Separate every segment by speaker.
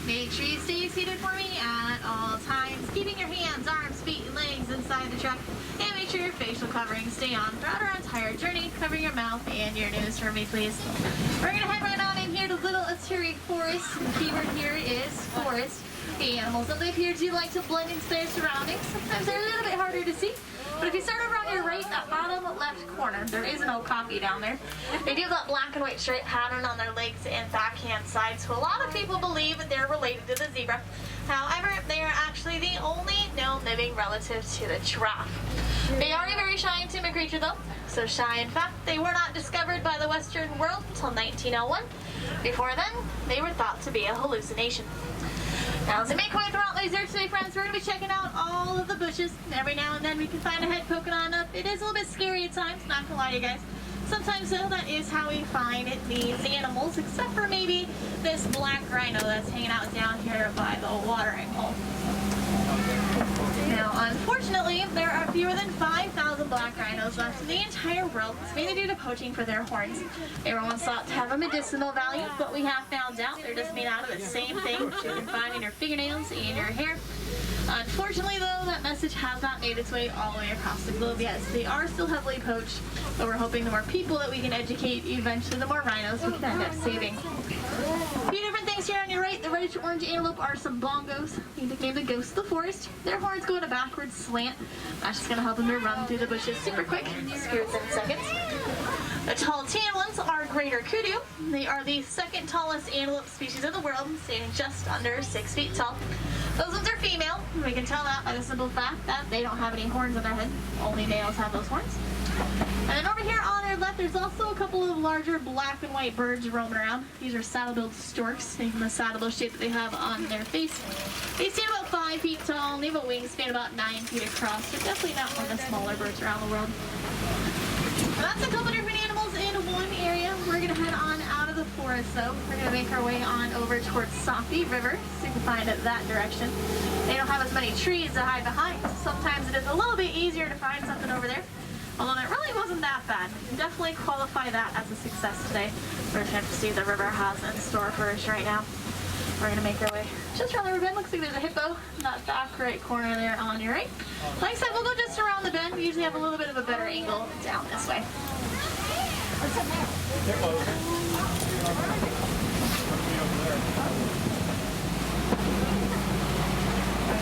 Speaker 1: Make sure you stay seated for me at all times, keeping your hands, arms, feet, and legs inside the truck, and make sure your facial coverings stay on throughout our entire journey, covering your mouth and your nose for me, please. We're going to head right on in here to Little Aturi Forest. The keyword here is forest. The animals that live here do like to blend into their surroundings. Sometimes they're a little bit harder to see. But if you start over on your right, that bottom left corner, there is an okapi down there. They do have that black and white stripe pattern on their legs and backhand side, so a lot of people believe that they're related to the zebra. However, they are actually the only known living relative to the giraffe. They are a very shy and timid creature though. So shy, in fact, they were not discovered by the Western world until 1901. Before then, they were thought to be a hallucination. Now, as we make our way throughout the desert today, friends, we're going to be checking out all of the bushes. Every now and then we can find a head poking on up. It is a little bit scary at times, not going to lie to you guys. Sometimes, though, that is how we find these animals, except for maybe this black rhino that's hanging out down here by the watering hole. Now, unfortunately, there are fewer than 5,000 black rhinos left in the entire world. It's mainly due to poaching for their horns. They were once thought to have a medicinal value, but we have found out they're just made out of the same thing that you can find in your fingernails and your hair. Unfortunately, though, that message has not made its way all the way across the globe yet. So they are still heavily poached, but we're hoping the more people that we can educate, eventually the more rhinos we can end up saving. A few different things here on your right. The reddish-orange antelope are some bongos. We nicknamed the ghosts of the forest. Their horns go in a backwards slant. That's just going to help them to run through the bushes super quick, just 7 seconds. The tall tan ones are greater kudu. They are the second tallest antelope species in the world, standing just under 6 feet tall. Those ones are female. We can tell that by the simple fact that they don't have any horns on their head. Only males have those horns. And then over here on our left, there's also a couple of larger black and white birds roaming around. These are saddle-billed storks, taking the saddle-bill shape that they have on their face. They stand about 5 feet tall, and they have a wingspan about 9 feet across. They're definitely not one of the smaller birds around the world. And that's a couple different animals in one area. We're going to head on out of the forest, though. We're going to make our way on over towards Safi River, so you can find it that direction. They don't have as many trees to hide behind. Sometimes it is a little bit easier to find something over there. Although it really wasn't that bad. You can definitely qualify that as a success today. We're going to see what the river has in store for us right now. We're going to make our way just around the river bend. Looks like there's a hippo in that back right corner there on your right. Like I said, we'll go just around the bend. We usually have a little bit of a better angle down this way.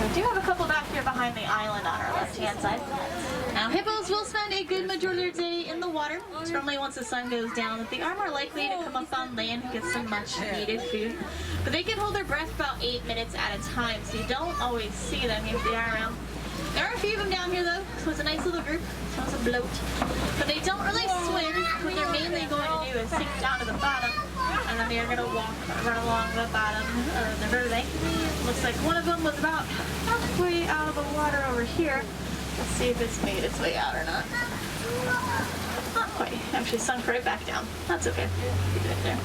Speaker 1: We do have a couple back here behind the island on our left-hand side. Now, hippos will spend a good majority of their day in the water. It's normally once the sun goes down that they are more likely to come up on land and get some much-needed food. But they can hold their breath about 8 minutes at a time, so you don't always see them if they are around. There are a few of them down here, though, so it's a nice little group. Sounds a bloat. But they don't really swim. What they're mainly going to do is sink down to the bottom, and then they're going to run along the bottom of the river. Looks like one of them was about halfway out of the water over here. Let's see if it's made its way out or not. Not quite. Actually sunk right back down. That's okay. Keep it there.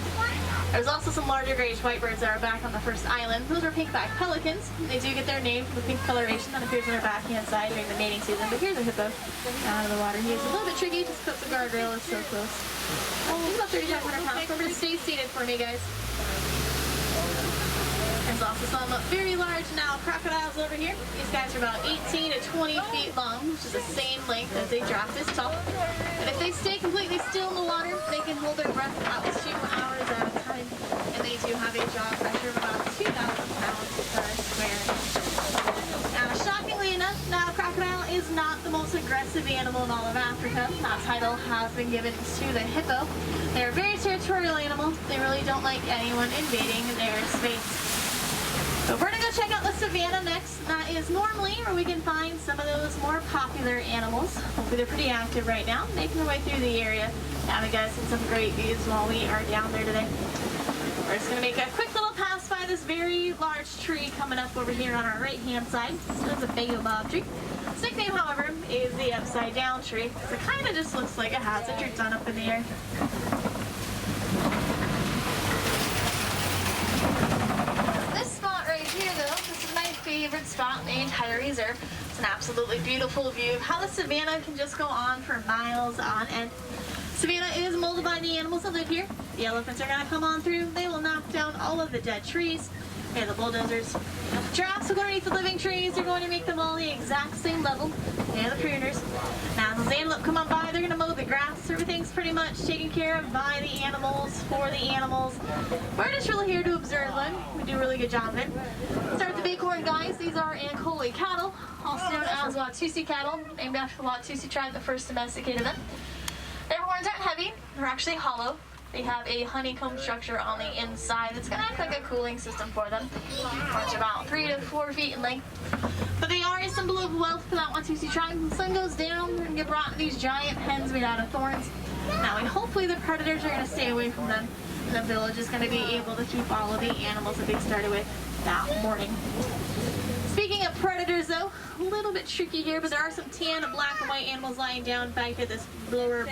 Speaker 1: There's also some larger grayish white birds that are back on the first island. Those are pink-backed pelicans. They do get their name from the pink coloration that appears on their backhand side during the mating season. But here's a hippo out of the water. He's a little bit tricky just because the guardrail is so close. He's about 3,500 pounds. Remember to stay seated for me, guys. There's also some very large now crocodiles over here. These guys are about 18 to 20 feet long, which is the same length as a giraffe this tall. And if they stay completely still in the water, they can hold their breath about 2 hours at a time. And they do have a jaw pressure of about 2,000 pounds per square inch. Now, shockingly enough, now crocodile is not the most aggressive animal in all of Africa. That title has been given to the hippo. They're a very territorial animal. They really don't like anyone invading their space. So we're going to go check out the Savannah next. That is normally where we can find some of those more popular animals. Hopefully they're pretty active right now, making their way through the area. Now you guys see some great views while we are down there today. We're just going to make a quick little pass by this very large tree coming up over here on our right-hand side. This is a baobab tree. Its nickname, however, is the upside-down tree, because it kind of just looks like it has a drip done up in the air. Favorite spot in the entire reserve. It's an absolutely beautiful view of how the savannah can just go on for miles on end. Savannah is molded by the animals that live here. The elephants are going to come on through. They will knock down all of the dead trees. Okay, the bulldozers. Giraffes will go underneath the living trees. They're going to make them all the exact same level. And the pruners. Now, as the antelope come on by, they're going to mow the grass. Everything's pretty much taken care of by the animals, for the animals. We're just really here to observe them. We do a really good job of it. Start with the bighorn guys. These are Ancholy Cattle, also known as Watusi cattle, named after the Watusi tribe that first domesticated them. Their horns aren't heavy. They're actually hollow. They have a honeycomb structure on the inside that's going to act like a cooling system for them. Horns are about 3 to 4 feet in length. But they are a symbol of wealth for that Watusi tribe. When the sun goes down, they're going to get brought in these giant pens made out of thorns. Now, and hopefully the predators are going to stay away from them. And the village is going to be able to keep all of the animals that they started with that morning. Speaking of predators, though, a little bit tricky here, but there are some tan, black, and white animals lying down back at this lower,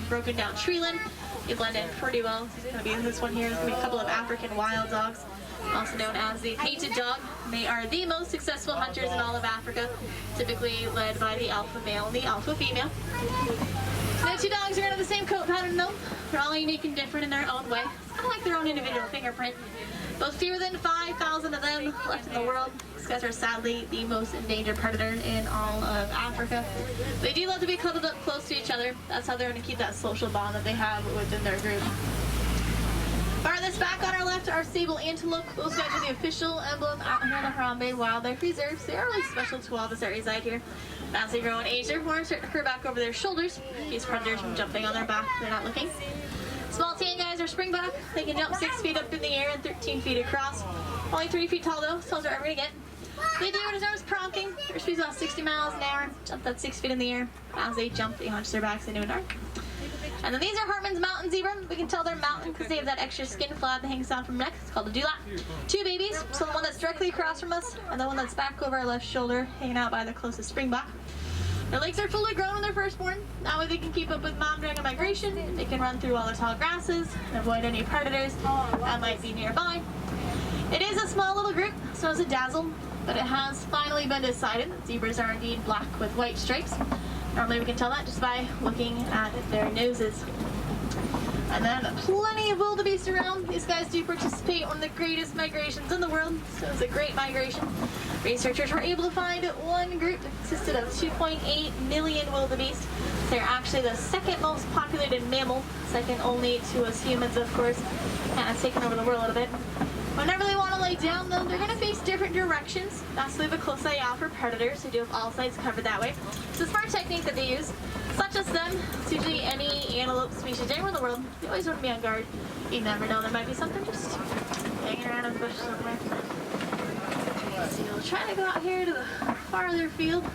Speaker 1: broken down tree limb. They blend in pretty well. It's going to be this one here. There's going to be a couple of African wild dogs, also known as the painted dog. They are the most successful hunters in all of Africa, typically led by the alpha male and the alpha female. The two dogs are going to have the same coat pattern, though. They're all unique and different in their own way. It's kind of like their own individual fingerprint. Both fewer than 5,000 of them left in the world. These guys are sadly the most endangered predator in all of Africa. They do love to be cuddled up close to each other. That's how they're going to keep that social bond that they have within their group. Farthest back on our left are sable antelope. Those guys are the official emblem out here in the Harambee Wildlife Reserve. So they are really special to all of us that reside here. As they grow in age, their horns start to curve back over their shoulders. These predators from jumping on their back, they're not looking. Small tan guys are springback. They can jump 6 feet up in the air and 13 feet across. Only 3 feet tall though, so those are ever gonna get. They do what is known as pronking. Their speed's about 60 miles an hour. Jump that 6 feet in the air. As they jump, they hunch their backs into an arc. And then these are Hartmann's mountain zebra. We can tell they're mountain because they have that extra skin flap that hangs down from their neck. It's called a dewlap. 2 babies, so the one that's directly across from us and the one that's back over our left shoulder, hanging out by the closest springback. Their legs are fully grown when they're firstborn. That way they can keep up with mom during a migration. They can run through all the tall grasses and avoid any predators that might be nearby. It is a small little group, so it's a dazzle, but it has finally been decided that zebras are indeed black with white stripes. Normally we can tell that just by looking at their noses. And then plenty of wildebeest around. These guys do participate in one of the greatest migrations in the world, so it's a great migration. Researchers were able to find one group that consisted of 2.8 million wildebeest. They're actually the second most populated mammal, second only to us humans, of course, kind of taking over the world a little bit. Whenever they want to lay down, though, they're going to face different directions. That's why they have a close eye out for predators. They do have all sides covered that way. It's a smart technique that they use. It's not just them. It's usually any antelope species anywhere in the world. You always want to be on guard. You never know. There might be something just hanging around in the bush somewhere. So we'll try to go out here to the farther field.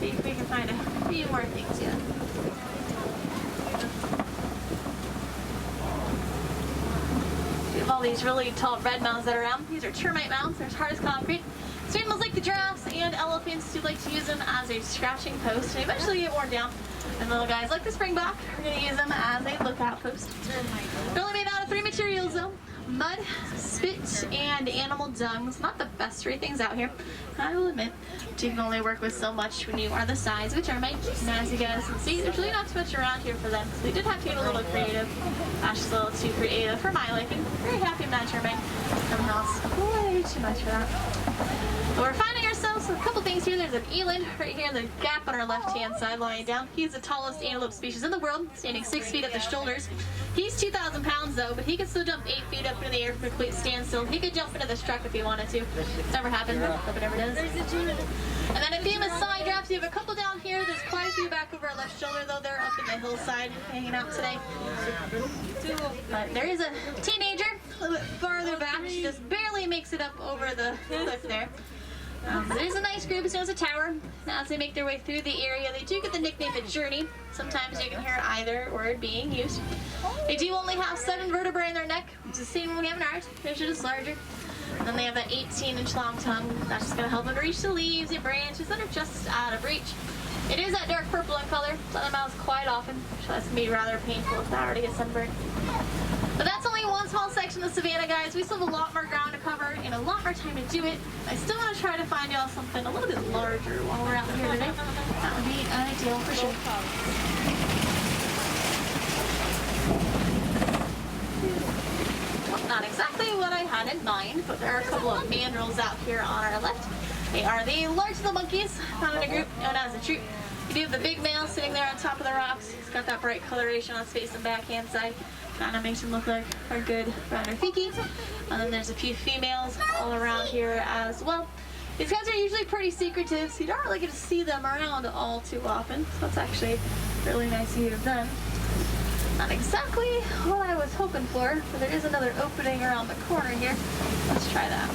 Speaker 1: See if we can find a few more things yet. All these really tall red mounds that are around. These are termite mounds. They're as hard as concrete. So animals like the giraffes and elephants do like to use them as a scratching post. They eventually get worn down. And little guys like the springback are going to use them as a lookout post. They're only made out of 3 materials though. Mud, spit, and animal dung. It's not the best 3 things out here, I will admit. But you can only work with so much when you are the size of a termite. And as you guys can see, there's really not too much around here for them. So they did have to get a little creative. Actually, a little too creative for my liking. Very happy I'm not a termite. Everyone else, way too much for that. But we're finding ourselves with a couple things here. There's an eland right here in the gap on our left-hand side lying down. He's the tallest antelope species in the world, standing 6 feet at the shoulders. He's 2,000 pounds though, but he can still jump 8 feet up into the air from a complete standstill. He could jump into this truck if he wanted to. It's never happened, but it never does. And then in famous side drops, you have a couple down here. There's quite a few back over our left shoulder though. They're up in the hillside hanging out today. But there is a teenager a little bit farther back. She just barely makes it up over the cliff there. But it is a nice group. It's known as a tower. Now, as they make their way through the area, they do get the nickname the journey. Sometimes you can hear either word being used. They do only have 7 vertebrae in their neck, which is the same when we have in ours. They're just larger. And then they have that 18-inch long tongue. That's just going to help them to reach the leaves and branches that are just out of reach. It is that dark purple in color. It's on their mouths quite often, so that's going to be rather painful if that were to get sunburned. But that's only one small section of Savannah, guys. We still have a lot more ground to cover and a lot more time to do it. I still want to try to find y'all something a little bit larger while we're out here today. That would be ideal for sure. Well, not exactly. exactly what I had in mind, but there are a couple of mandrills out here on our left. They are the largest of the monkeys, found in a group known as a troop. You do have the big male sitting there on top of the rocks. He's got that bright coloration on his face and backhand side. Kind of makes him look like our good rounder Fiki. And then there's a few females all around here as well. These guys are usually pretty secretive, so you don't really get to see them around all too often. So that's actually really nice of you to have done. Not exactly what I was hoping for, but there is another opening around the corner here. Let's try that.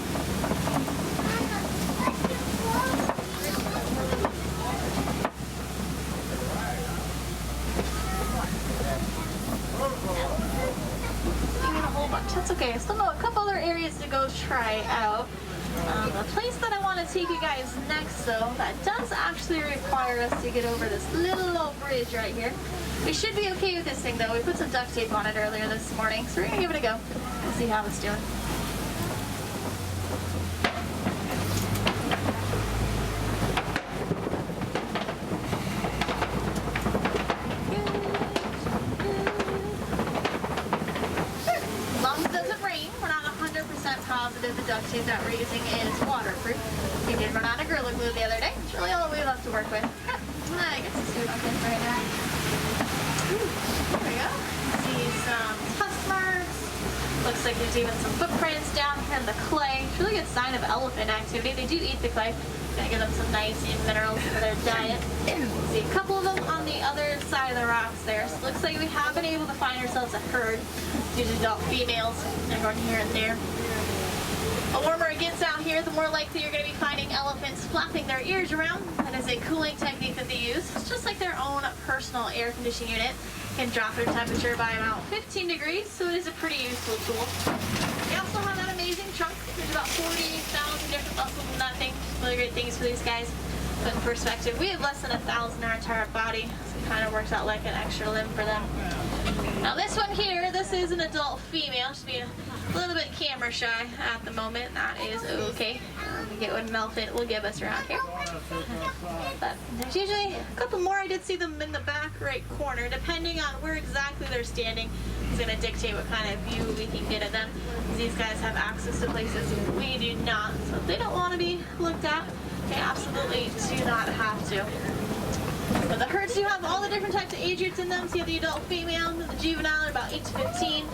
Speaker 1: That's okay. I still know a couple other areas to go try out. The place that I want to take you guys next, though, that does actually require us to get over this little old bridge right here. We should be okay with this thing, though. We put some duct tape on it earlier this morning, so we're going to give it a go and see how it's doing. Positive the duct tape that we're using is waterproof. We did run out of Gorilla Glue the other day. It's really all we have to work with. I guess it's good on this right now. Ooh, there we go. See some tusk marks. Looks like there's even some footprints down here in the clay. It's a really good sign of elephant activity. They do eat the clay. Gonna give them some nice minerals for their diet. See a couple of them on the other side of the rocks there. So it looks like we have been able to find ourselves a herd. Usually adult females. They're going here and there. The warmer it gets out here, the more likely you're going to be finding elephants flapping their ears around. That is a cooling technique that they use. It's just like their own personal air conditioning unit. It can drop their temperature by about 15 degrees, so it is a pretty useful tool. They also have that amazing trunk. There's about 40,000 different muscles in that thing. Really great things for these guys. But in perspective, we have less than 1,000 in our entire body, so it kind of works out like an extra limb for them. Now this one here, this is an adult female. She's being a little bit camera shy at the moment. That is okay. We get what an elephant will give us around here. But there's usually a couple more. I did see them in the back right corner. Depending on where exactly they're standing is going to dictate what kind of view we can get of them. These guys have access to places we do not. So if they don't want to be looked at, they absolutely do not have to. But the herds do have all the different types of age groups in them. So you have the adult female and the juvenile, about 8 to 15.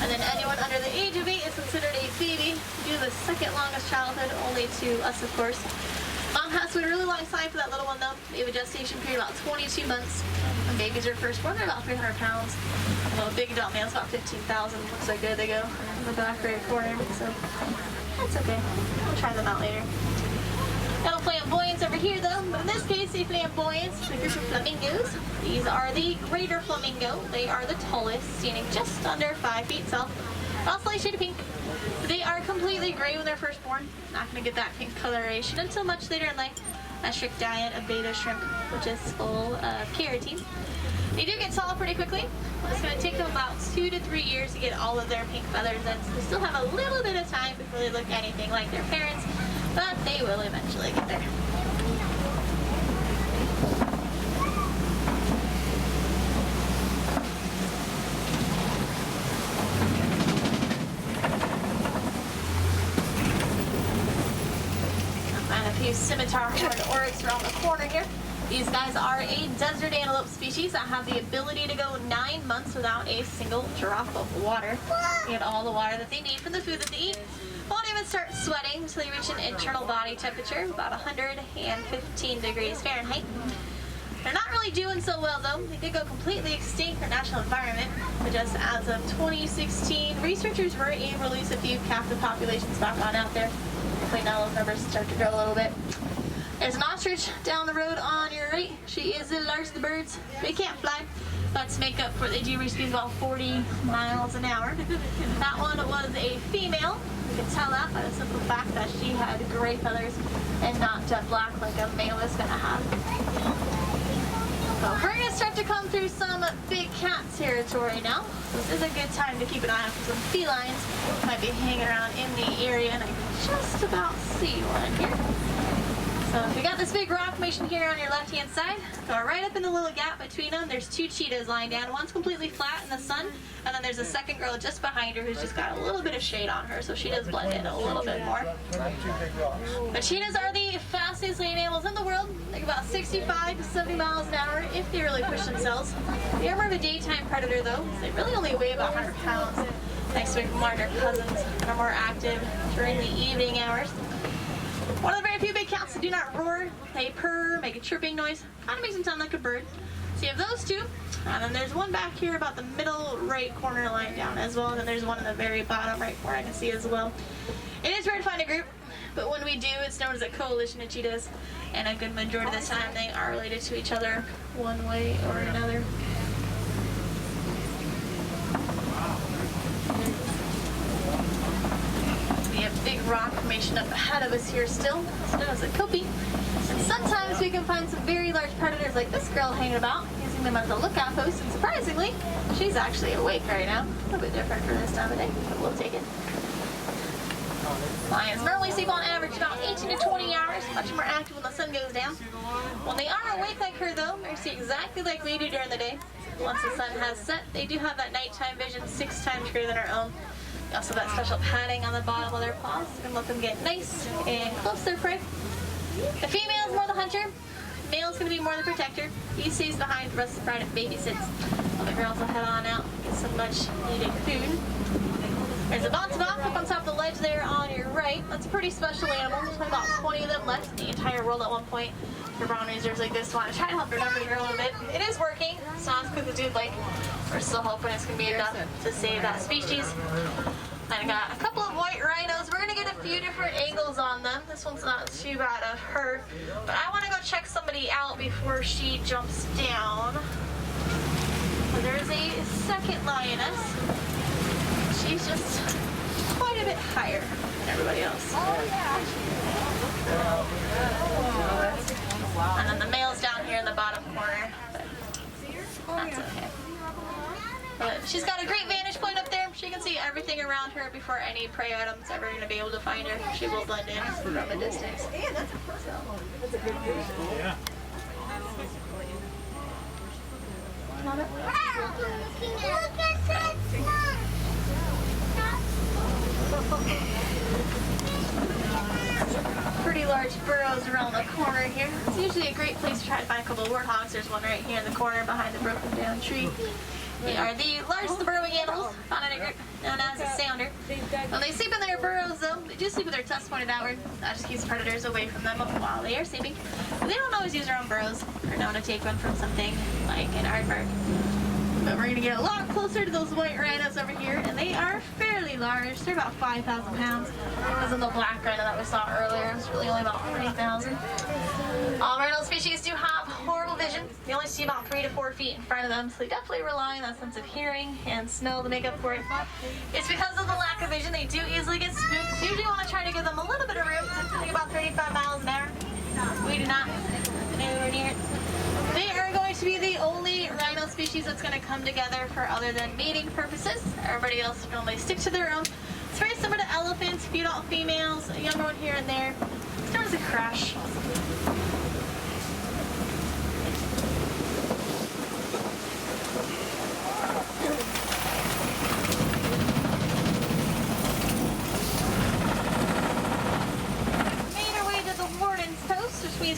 Speaker 1: And then anyone under the age of 8 is considered a baby. We do the second longest childhood, only to us, of course. Mom has to wait a really long time for that little one, though. They have a gestation period about 22 months. When babies are first born, they're about 300 pounds. Well, a big adult male's about 15,000. Looks like there they go in the back right corner. So that's okay. We'll try them out later. Got a flamboyance over here, though. But in this case, a flamboyance is a group of flamingos. These are the greater flamingo. They are the tallest, standing just under 5 feet tall. All slight shade of pink. They are completely gray when they're first born. Not going to get that pink coloration until much later in life. A strict diet of beta shrimp, which is full of keratin. They do get tall pretty quickly. It's going to take them about 2 to 3 years to get all of their pink feathers in. So they still have a little bit of time before they look anything like their parents, but they will eventually get there. And a few scimitar horned oryx around the corner here. These guys are a desert antelope species that have the ability to go 9 months without a single drop of water. They get all the water that they need from the food that they eat. Won't even start sweating until they reach an internal body temperature of about 115 degrees Fahrenheit. They're not really doing so well, though. They did go completely extinct in their natural environment, but just as of 2016, researchers were able to release a few captive populations back on out there. Hopefully now those numbers start to grow a little bit. There's an ostrich down the road on your right. She is the largest of the birds. They can't fly, but to make up for it, they do reach speeds about 40 miles an hour. That one was a female. You can tell that by the simple fact that she had gray feathers and not jet black like a male is going to have. So we're going to start to come through some big cat territory now. This is a good time to keep an eye out for some felines. Might be hanging around in the area, and I can just about see one here. So we got this big rock formation here on your left-hand side. So right up in the little gap between them, there's two cheetahs lying down. One's completely flat in the sun, and then there's a second girl just behind her who's just got a little bit of shade on her, so she does blend in a little bit more. But cheetahs are the fastest land animals in the world. They're about 65 to 70 miles an hour if they really push themselves. They are more of a daytime predator though. They really only weigh about 100 pounds. Next to their larger cousins and are more active during the evening hours. One of the very few big cats that do not roar. They purr, make a chirping noise. Kind of makes them sound like a bird. So you have those two. And then there's one back here about the middle right corner lying down as well. And then there's one in the very bottom right corner I can see as well. It is rare to find a group, but when we do, it's known as a coalition of cheetahs. And a good majority of the time they are related to each other one way or another. We have big rock formation up ahead of us here still. It's known as a kopie. And sometimes we can find some very large predators like this girl hanging about, using them as a lookout post. And surprisingly, she's actually awake right now. A little bit different for this time of day, but we'll take it. Lions normally sleep on average about 18 to 20 hours, much more active when the sun goes down. When they are awake like her though, they see exactly like we do during the day. Once the sun has set, they do have that nighttime vision 6 times greater than our own. They also have that special padding on the bottom of their paws and let them get nice and close to their prey. The female is more the hunter. Male is going to be more the protector. He stays behind the rest of the pride and babysits. While the girls will head on out and get some much needed food. There's a Bontabop up on top of the ledge there on your right. That's a pretty special animal. There's about 20 of them left in the entire world at one point. For brown reserves like this one, I try to help her number grow a little bit. It is working. It's not as quick as we'd like. We're still hoping it's going to be enough to save that species. Then I got a couple of white rhinos. We're going to get a few different angles on them. This one's not too bad of her. But I want to go check somebody out before she jumps down. So there's a second lioness. She's just quite a bit higher than everybody else. And then the male's down here in the bottom corner. But that's okay. But she's got a great vantage point up there. She can see everything around her before any prey item's ever going to be able to find her. She will blend in from a distance.
Speaker 2: Yeah.
Speaker 1: Pretty large burrows around the corner here. It's usually a great place to try to find a couple of warthogs. There's one right here in the corner behind the broken down tree. They are the largest of the burrowing animals, found in a group known as a sounder. When they sleep in their burrows though, they do sleep with their tusks pointed outward. That just keeps predators away from them while they are sleeping. But they don't always use their own burrows. They're known to take one from something like an aardvark. But we're going to get a lot closer to those white rhinos over here, and they are fairly large. They're about 5,000 pounds. As in the black rhino that we saw earlier, it's really only about 3,000. All rhino species do have horrible vision. They only see about 3 to 4 feet in front of them, so they definitely rely on that sense of hearing and smell to make up for it. It's because of the lack of vision they do easily get spooked. So you usually want to try to give them a little bit of room, something about 35 miles an hour. We do not anywhere near it. They are going to be the only rhino species that's going to come together for other than mating purposes. Everybody else normally stick to their own. It's very similar to elephants, few adult females, a younger one here and there. It's known as a crash.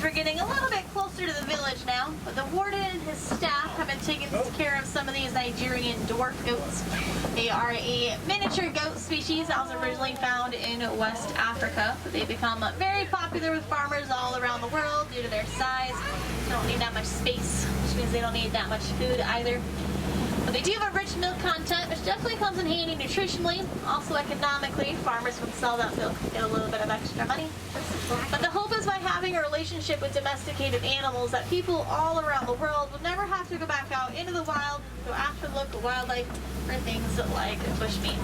Speaker 1: We're getting a little bit closer to the village now, but the warden and his staff have been taking care of some of these Nigerian dwarf goats. They are a miniature goat species that was originally found in West Africa, but they've become very popular with farmers all around the world due to their size. They don't need that much space, which means they don't need that much food either. But they do have a rich milk content, which definitely comes in handy nutritionally. Also economically, farmers can sell that milk and get a little bit of extra money. But the hope is by having a relationship with domesticated animals that people all around the world will never have to go back out into the wild, go after local wildlife for things like bushmeat.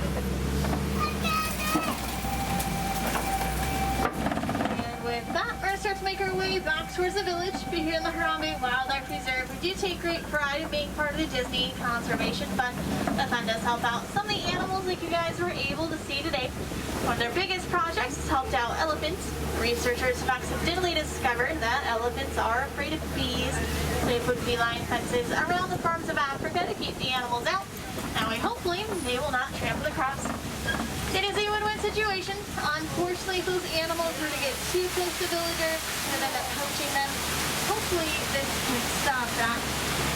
Speaker 1: And with that, we're going to start start to make our way back towards the village. But here in the Harambee Wildlife Reserve, we do take great pride in being part of the Disney Conservation Fund. The fund does help out some of the animals like you guys were able to see today. One of their biggest projects has helped out elephants. Researchers have accidentally discovered that elephants are afraid of bees. They put feline fences around the farms of Africa to keep the animals out. That way, hopefully, they will not trample the crops. It is a win-win situation. Unfortunately, if those animals were to get too close to villagers and end up poaching them, hopefully this can stop that.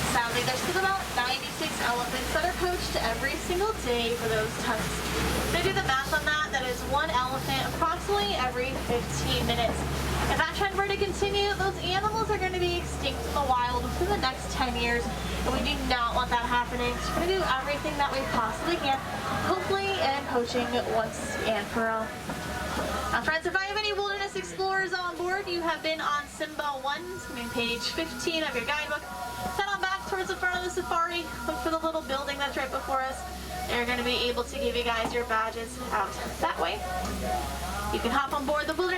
Speaker 1: Sadly, there's still about 96 elephants that are poached every single day for those tusks. If they do the math on that, that is one elephant approximately every 15 minutes. If that trend were to continue, those animals are going to be extinct in the wild within the next 10 years, and we do not want that happening. So we're going to do everything that we possibly can, hopefully end poaching once and for all. Now friends, if I have any wilderness explorers on board, you have been on Simba 1, page 15 of your guidebook. Head on back towards the front of the safari, look for the little building that's right before us. They're going to be able to give you guys your badges out that way. You can hop on board the wilderness